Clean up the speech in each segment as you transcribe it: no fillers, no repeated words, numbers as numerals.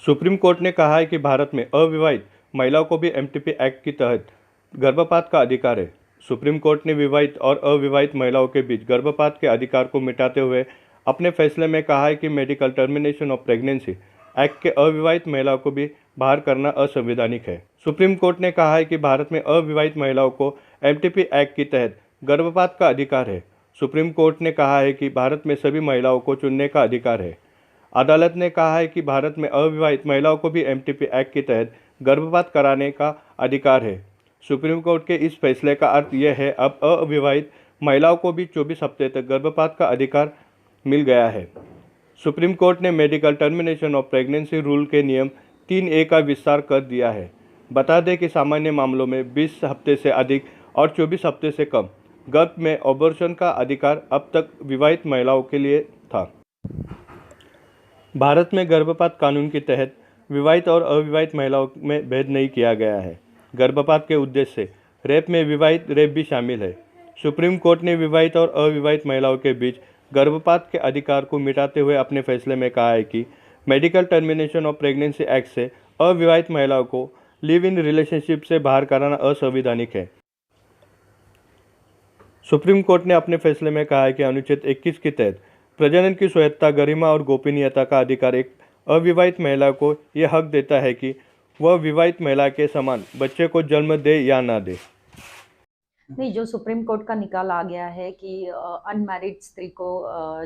Supreme court ने कहा है कि भारत में अविवाहित महिलाओं को भी एमटीपी एक्ट के तहत गर्भपात का अधिकार है। सुप्रीम कोर्ट ने विवाहित और अविवाहित महिलाओं के बीच गर्भपात के अधिकार को मिटाते हुए अपने फैसले में कहा है कि medical termination of pregnancy act के अविवाहित महिलाओं को भी बाहर करना असंवैधानिक है। सुप्रीम कोर्ट ने कहा है कि भारत में अविवाहित महिलाओं को एमटीपी एक्ट के तहत गर्भपात का अधिकार है। सुप्रीम कोर्ट ने कहा है कि भारत में सभी महिलाओं को चुनने का अधिकार है। अदालत ने कहा है कि भारत में अविवाहित महिलाओं को भी एमटीपी एक्ट के तहत गर्भपात कराने का अधिकार है। सुप्रीम कोर्ट के इस फैसले का अर्थ यह है अब अविवाहित महिलाओं को भी 24 हफ्ते तक गर्भपात का अधिकार मिल गया है। सुप्रीम कोर्ट ने medical termination of pregnancy rule के नियम 3A का विस्तार कर दिया है। बता दें कि सामान्य मामलों में 20 हफ्ते से अधिक और 24 हफ्ते से कम गर्भ में अबॉर्शन का अधिकार अब तक विवाहित महिलाओं के लिए था। भारत में गर्भपात कानून के तहत विवाहित और अविवाहित महिलाओं में भेद नहीं किया गया है। गर्भपात के उद्देश्य से रेप में विवाहित रेप भी शामिल है। सुप्रीम कोर्ट ने विवाहित और अविवाहित महिलाओं के बीच गर्भपात के अधिकार को मिटाते हुए अपने फैसले में कहा है कि medical termination of pregnancy act से अविवाहित महिलाओं को लिव इन रिलेशनशिप से बाहर कराना असंवैधानिक है। सुप्रीम कोर्ट ने अपने फैसले में कहा है कि अनुच्छेद 21 के तहत प्रजनन की स्वायत्तता, गरिमा और गोपनीयता का अधिकार एक अविवाहित महिला को यह हक देता है कि वह विवाहित महिला के समान बच्चे को जन्म दे या ना दे। नहीं, जो सुप्रीम कोर्ट का निकाल आ गया है कि अनमैरिड स्त्री को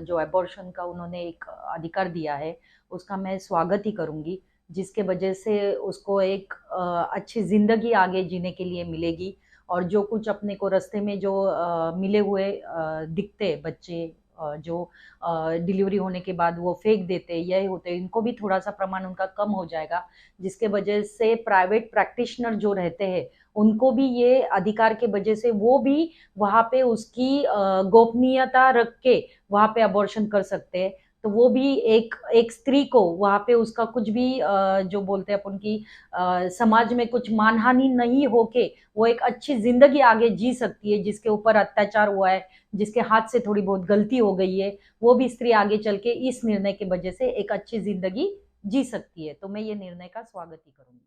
जो अबॉर्शन का उन्होंने एक अधिकार दिया है, उसका मैं स्वागत ही करूँगी, जिसके वजह से उसको एक अच्छी ज़िंदगी आगे जीने के लिए मिलेगी। और जो कुछ अपने को रास्ते में जो मिले हुए दिखते बच्चे जो डिलीवरी होने के बाद वो फेंक देते, ये होते, इनको भी थोड़ा-सा प्रमाण उनका कम हो जाएगा, जिसके वजह से प्राइवेट प्रैक्टिशनर जो रहते हैं, उनको भी ये अधिकार के वजह से वो भी वहाँ पे उसकी गोपनीयता रख के वहाँ पे अबॉर्शन कर सकते हैं। तो वो भी एक एक स्त्री को वहाँ पे उसका कुछ भी जो बोलते हैं अपन की समाज में कुछ मानहानि नहीं होके वो एक अच्छी ज़िंदगी आगे जी सकती है, जिसके ऊपर अत्याचार हुआ है, जिसके हाथ से थोड़ी बहुत गलती हो गई है, वो भी स्त्री आगे चल के इस निर्णय की वजह से एक अच्छी ज़िंदगी जी सकती है। तो मैं ये निर्णय का स्वागत ही करूँगी।